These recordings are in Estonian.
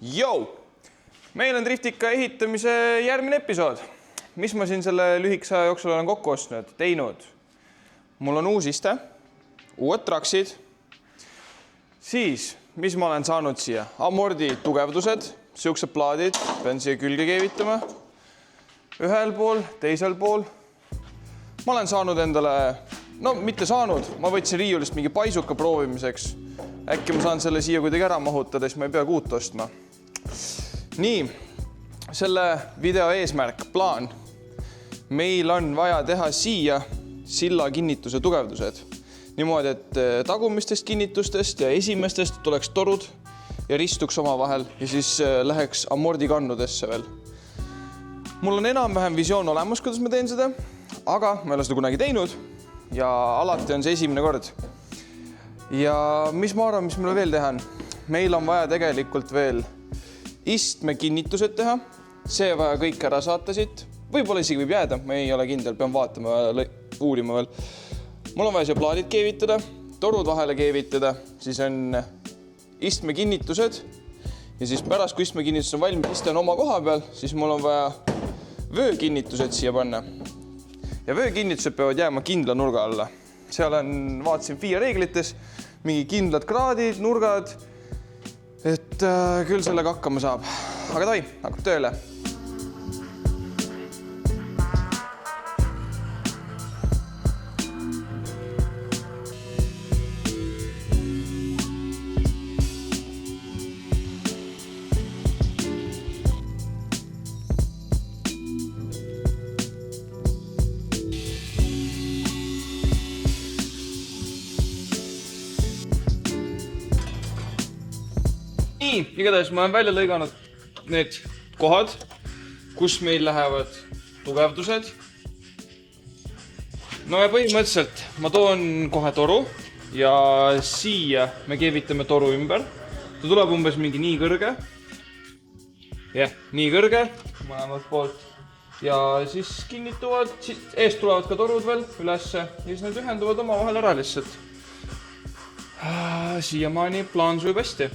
Jou! Meil on Driftika ehitamise järgmine episood. Mis ma siin selle lühikese aja jooksul olen kokku ostnud, teinud? Mul on uus iste, uued traksid. Siis, mis ma olen saanud siia? Amordi tugevdused, siuksed plaadid, pean siia külge keevitama. Ühel pool, teisel pool. Ma olen saanud endale, mitte saanud, ma võtsin riiulist mingi paisuka proovimiseks. Äkki ma saan selle siia kuidagi ära mahutada, siis ma ei pea uut ostma. Nii, selle video eesmärk, plaan. Meil on vaja teha siia silla kinnituse tugevdused. Niimoodi, et tagumistest kinnitustest ja esimestest tuleks torud ja ristuks oma vahel ja siis läheks amordi kannudesse veel. Mul on enam-vähem visioon olemas, kuidas ma teen seda, aga ma ei ole seda kunagi teinud ja alati on see esimene kord. Ja mis ma arvan, mis meil veel teha on? Meil on vaja tegelikult veel istme kinnitused teha. See vaja kõik ära saata siit. Võib-olla isegi võib jääda, ma ei ole kindel, pean vaatama, uurima veel. Mul on vaja siia plaadid keevitada, torud vahele keevitada, siis on istme kinnitused ja siis pärast, kui istme kinnitus on valmis, iste on oma koha peal, siis mul on vaja vöökinnitused siia panna. Ja vöökinnitused peavad jääma kindla nurga alla. Seal on, vaatasin FIA reeglites, mingi kindlad kraadid, nurgad, et küll sellega hakkama saab. Aga toi, hakkab tööle. Nii, igatahes ma olen välja lõiganud need kohad, kus meil lähevad tugevdused. No ja põhimõtteliselt ma toon kohe toru ja siia me keevitame toru ümber. Ta tuleb umbes mingi nii kõrge. Nii kõrge, mõlemalt poolt. Ja siis kinnituvad, eest tulevad ka torud veel ülesse ja siis need ühenduvad oma vahel ära lihtsalt. Siiamaani plaan sujub hästi.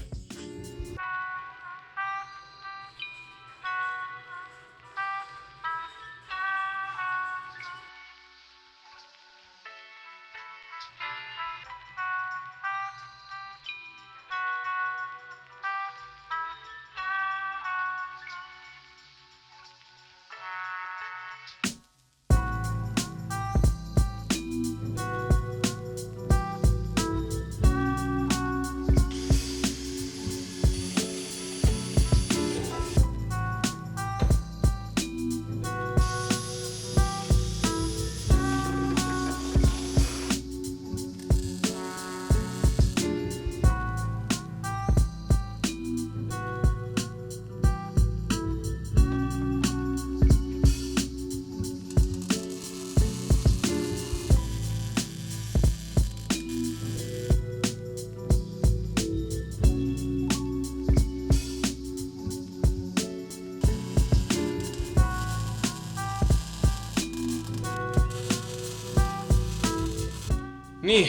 Nii,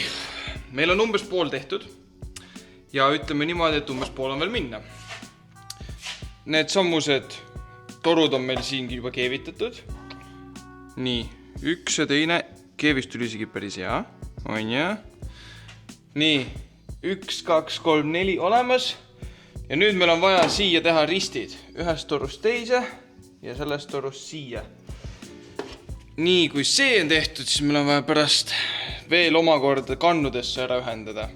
meil on umbes pool tehtud ja ütleme niimoodi, et umbes pool on veel minna. Need sammused torud on meil siingi juba keevitatud. Nii, üks ja teine keevist tuli isegi päris hea. On ja? Nii, 1, 2, 3, 4 olemas. Ja nüüd meil on vaja siia teha ristid. Ühest torust teise ja sellest torust siia. Nii, kui see on tehtud, siis meil on vaja pärast veel omakorda kannudesse ära ühendada.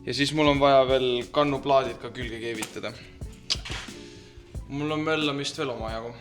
Ja siis mul on vaja veel kannuplaadid ka külge keevitada. Mul on möllamist veel omajagu.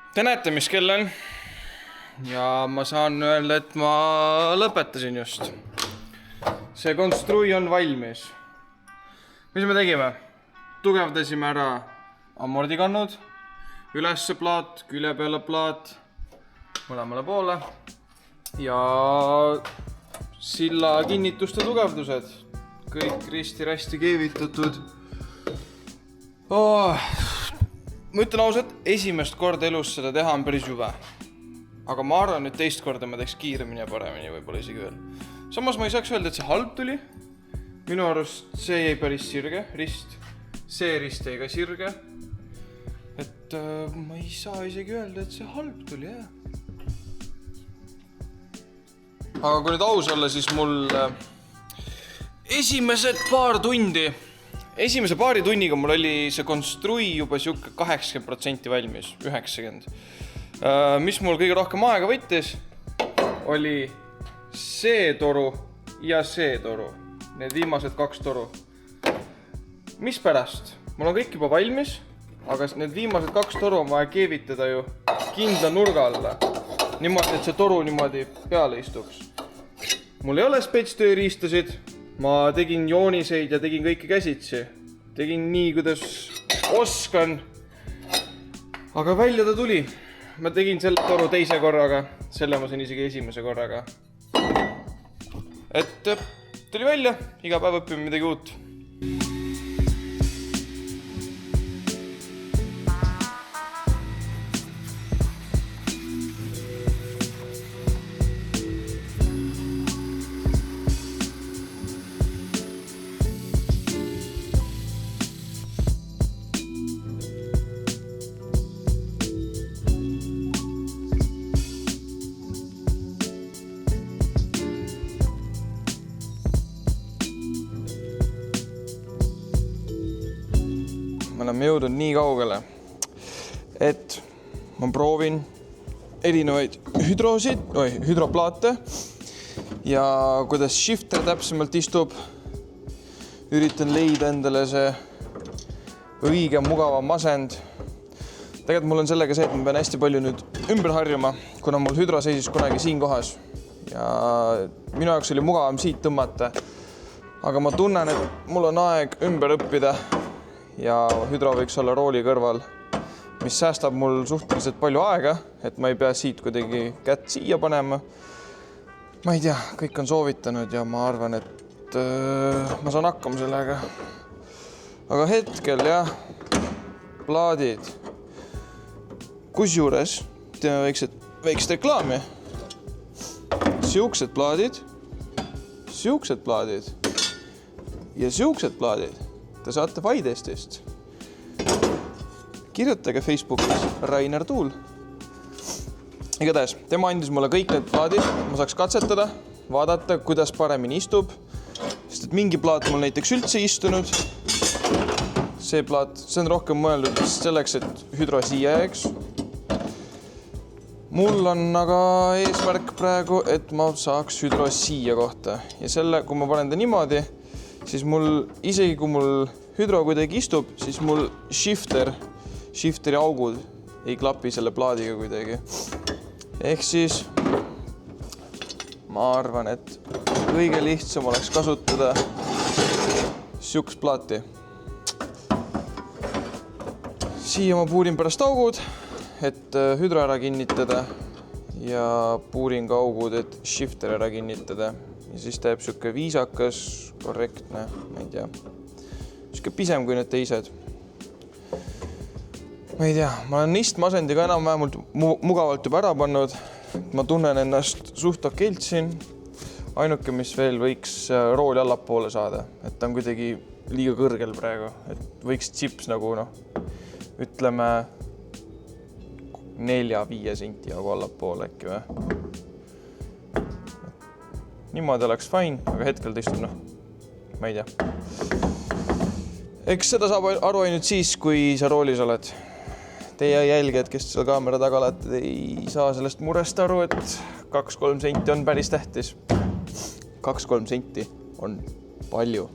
Te näete, mis kell on. Ja ma saan öelda, et ma lõpetasin just. See konstrui on valmis. Mis me tegime? Tugevdasime ära amordikannud, ülesse plaat, külje peale plaat, mõlemale poole ja silla kinnituste tugevdused. Kõik risti-rästi keevitatud. Ma ütlen ausalt, esimest korda elus seda teha on päris hüve. Aga ma arvan, et teist korda ma teeks kiiremini ja paremini võib-olla isegi veel. Samas ma ei saaks öelda, et see halb tuli. Minu arust see jäi päris sirge, rist. See rist jäi ka sirge. Et ma ei saa isegi öelda, et see halb tuli, jah. Aga kui nüüd aus olla, siis mul esimese paari tunniga mul oli see konstrui juba siuke 80% valmis, 90%. Mis mul kõige rohkem aega võttis, oli see toru ja see toru. Need viimased 2 toru. Mis pärast? Mul on kõik juba valmis, aga need viimased 2 toru on vaja keevitada ju kindla nurga alla. Niimoodi, et see toru niimoodi peale istuks. Mul ei ole spetstööriistasid. Ma tegin jooniseid ja tegin kõike käsitsi. Tegin nii, kuidas oskan. Aga välja ta tuli. Ma tegin selle toru teise korraga. Selle ma sain isegi esimese korraga. Et tuli välja, iga päev õpime midagi uut. Me oleme jõudnud nii kaugele, et ma proovin erinevaid hüdroplaate ja kuidas shifter täpsemalt istub. Üritan leida endale see õige mugava masend. Tegelikult mul on sellega see, et ma pean hästi palju nüüd ümber harjuma, kuna mul hüdro seisis kunagi siin kohas. Ja minu jaoks oli mugavam siit tõmmata. Aga ma tunnen, et mul on aeg ümber õppida. Ja hüdro võiks olla rooli kõrval, mis säästab mul suhteliselt palju aega, et ma ei pea siit kuidagi kätt siia panema. Ma ei tea, kõik on soovitanud ja ma arvan, et ma saan hakkama sellega. Aga hetkel jah, plaadid. Kusjuures teeme väikest reklaami. Siuksed plaadid ja siuksed plaadid. Te saate Vaidestist. Kirjutage Facebookis Rainer Tuul. Igatahes, tema andis mulle kõik need plaadid, et ma saaks katsetada, vaadata, kuidas paremini istub. Sest et mingi plaat mul näiteks üldse istunud. See plaat, see on rohkem mõeldud selleks, et hüdro siia jääks. Mul on aga eesmärk praegu, et ma saaks hüdro siia kohta. Ja selle, kui ma panen ta niimoodi, siis mul, isegi kui mul hüdro kuidagi istub, siis mul shifteri augud ei klapi selle plaadiga kuidagi. Ehk siis ma arvan, et kõige lihtsam oleks kasutada siukest plaati. Siia ma puurin pärast augud, et hüdro ära kinnitada ja puurin ka augud, et shifter ära kinnitada. Ja siis teeb siuke viisakas, korrektne, ma ei tea. Siuke pisem kui need teised. Ma ei tea, ma olen istmasendiga enam vähemalt mugavalt juba ära pannud. Ma tunnen ennast suht okeilt siin. Ainuke, mis veel võiks rooli allapoole saada. Et ta on kuidagi liiga kõrgel praegu. Et võiks chips nagu, ütleme 4-5 senti jagu allapoole äkki või. Niimoodi oleks fine, aga hetkel ta istub, ma ei tea. Eks seda saab aru ainult siis, kui sa roolis oled. Teie jälgijad, kes seal kaamera taga olete, ei saa sellest murest aru, et 2-3 senti on päris tähtis. 2-3 senti on palju.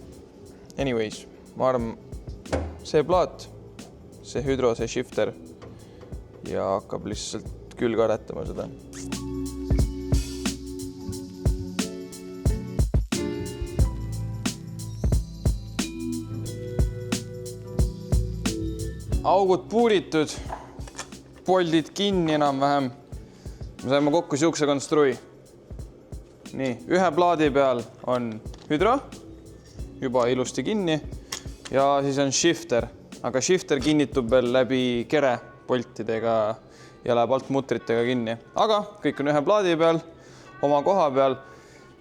Anyways, ma arvan, see plaat, see hüdro, see shifter ja hakkab lihtsalt külge aretama seda. Augud puuritud, poldid kinni enam-vähem. Me saime kokku siukse konstrui. Nii, ühe plaadi peal on hüdro, juba ilusti kinni ja siis on shifter, aga shifter kinnitub veel läbi kere poltidega ja läheb alt mutritega kinni. Aga kõik on ühe plaadi peal, oma koha peal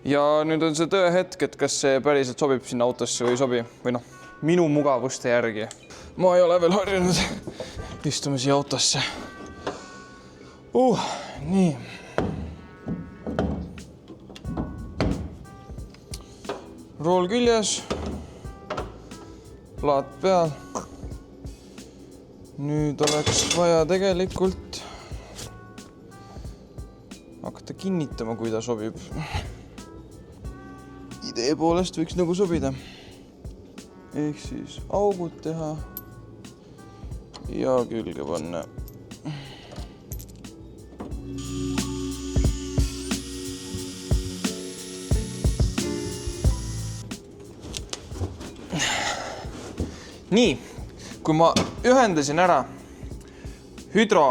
ja nüüd on see tõehetk, et kas see päriselt sobib sinna autosse või ei sobi või noh, minu mugavuste järgi. Ma ei ole veel harjunud. Istume siia autosse. Nii. Rool küljes. Plaat peal. Nüüd oleks vaja tegelikult hakata kinnitama, kui ta sobib. Idee poolest võiks nagu sobida. Ehk siis augud teha ja külge panna. Nii, kui ma ühendasin ära hüdro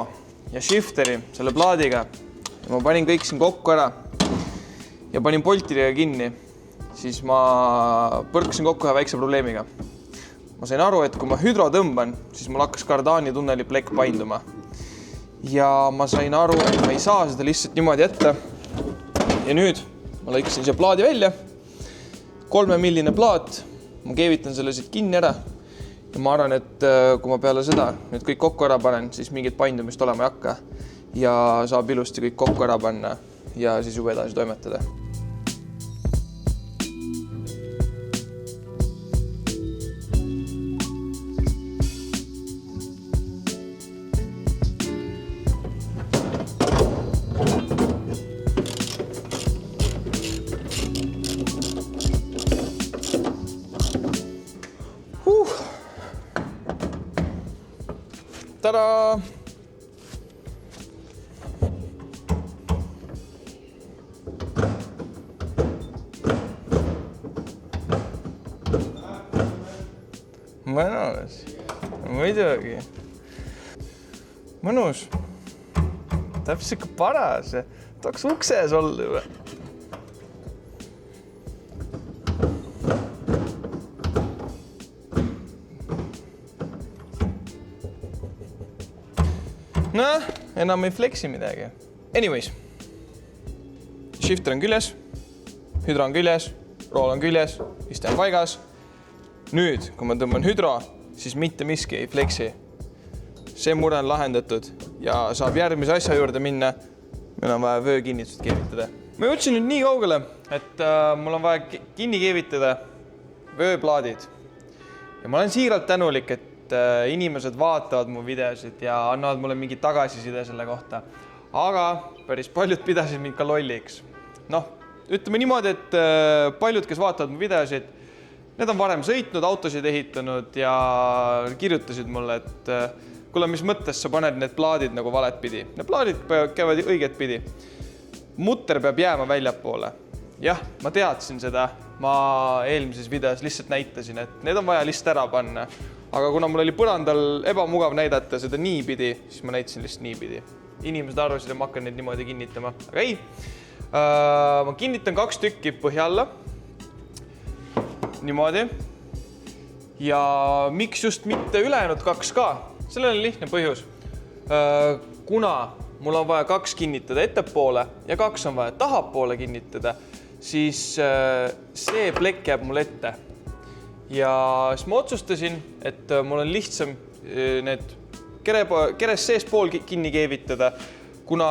ja shifteri selle plaadiga ja ma panin kõik siin kokku ära ja panin poltidega kinni, siis ma põrkasin kokku ühe väikse probleemiga. Ma sain aru, et kui ma hüdro tõmban, siis mul hakkas kardaani tunneli plekk painduma. Ja ma sain aru, et ma ei saa seda lihtsalt niimoodi ette. Ja nüüd ma lõikasin siia plaadi välja. 3-milline plaat. Ma keevitan selle siit kinni ära. Ja ma arvan, et kui ma peale seda nüüd kõik kokku ära panen, siis mingit paindumist olema ei hakka. Ja saab ilusti kõik kokku ära panna ja siis juba edasi toimetada. Tada! Mõnus. Muidugi. Mõnus. Täpselt ikka paras. Tahaks ukses olla juba. Noh, enam ei flexi midagi. Anyways. Shifter on küljes, hüdro on küljes, rool on küljes, iste on paigas. Nüüd, kui ma tõmban hüdro, siis mitte miski ei flexi. See mure on lahendatud ja saab järgmise asja juurde minna. Meil on vaja vöökinnitust keevitada. Ma jõudsin nüüd nii kaugele, et mul on vaja kinni keevitada vööplaadid. Ja ma olen siiralt tänulik, et inimesed vaatavad mu videosid ja annavad mulle mingi tagasiside selle kohta. Aga päris paljud pidasid mind ka lolliks. Noh, ütleme niimoodi, et paljud, kes vaatavad mu videosid, need on varem sõitnud, autosid ehitanud ja kirjutasid mulle, et kuule, mis mõttes sa paned need plaadid nagu valet pidi. Need plaadid käivad õiget pidi. Mutter peab jääma väljapoole. Jah, ma teadsin seda. Ma eelmises videos lihtsalt näitasin, et need on vaja lihtsalt ära panna. Aga kuna mul oli põrandal ebamugav näidata seda niipidi, siis ma näitasin lihtsalt niipidi. Inimesed arvasid, et ma hakkan neid niimoodi kinnitama. Aga ei, ma kinnitan 2 tükki põhja alla. Niimoodi. Ja miks just mitte ülejäänud 2 ka? Sellel on lihtne põhjus. Kuna mul on vaja 2 kinnitada ettepoole ja 2 on vaja tahapoole kinnitada, siis see plekk jääb mul ette. Ja siis ma otsustasin, et mul on lihtsam need keres sees pool kinni keevitada, kuna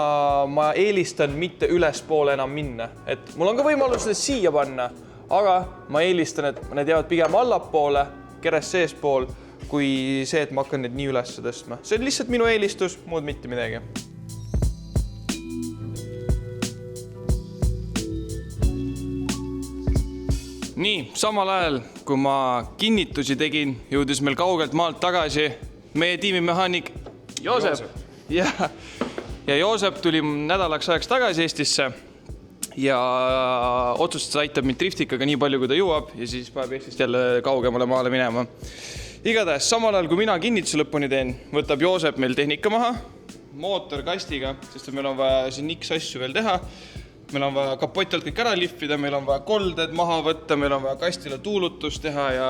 ma eelistan mitte ülespoole enam minna. Et mul on ka võimalus need siia panna, aga ma eelistan, et need jäävad pigem allapoole, keres sees pool, kui see, et ma hakkan need nii üles tõstma. See on lihtsalt minu eelistus, muud mitte midagi. Nii, samal ajal, kui ma kinnitusi tegin, jõudis meil kaugelt maalt tagasi meie tiimimehaanik Joosep. ja Joosep tuli nädalaks ajaks tagasi Eestisse ja otsustas aitab mind driftikaga nii palju, kui ta jõuab ja siis paneb Eestist jälle kaugemale maale minema. Igatahes samal ajal, kui mina kinnituse lõpuni teen, võtab Joosep meil tehnika maha, mootor kastiga, sest meil on vaja siin X asju veel teha. Meil on vaja kapott alt kõik ära lihvida, meil on vaja kolded maha võtta, meil on vaja kastile tuulutus teha ja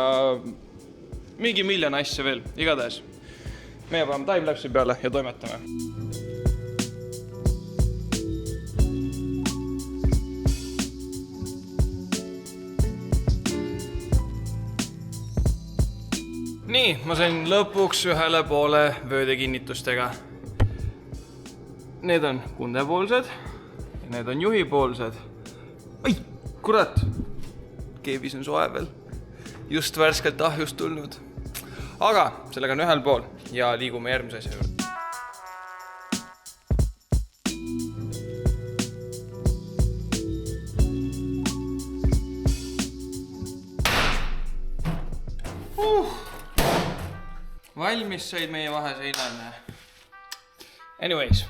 mingi miljon asja veel, igatahes. Meie paneme timelapsi peale ja toimetame. Nii, ma sain lõpuks ühele poole vöödekinnitustega. Need on kundepoolsed ja need on juhipoolsed. Ai, kurat! Keebis on soe veel. Just värskelt ahjust tulnud. Aga sellega on ühel pool ja liigume järgmise asja juurde. Valmis said meie vaheseinane. Anyways.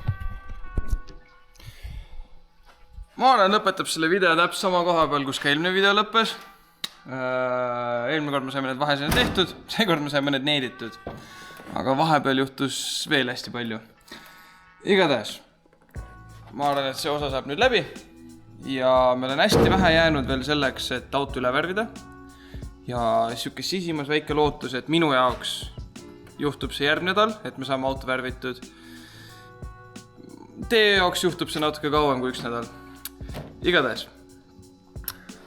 Maaran lõpetab selle video täpselt sama koha peal, kus ka eelmine video lõppes. Eelmine kord me saime need vaheseinad tehtud, seekord me saime need needitud. Aga vahepeal juhtus veel hästi palju. Igatahes. Ma arvan, et see osa saab nüüd läbi. Ja meil on hästi vähe jäänud veel selleks, et auto üle värvida. Ja siuke sisimas väike lootus, et minu jaoks juhtub see järgmine nädal, et me saame auto värvitud. Teie jaoks juhtub see natuke kauem kui üks nädal. Igatahes.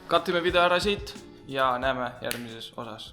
Katime video ära siit ja näeme järgmises osas.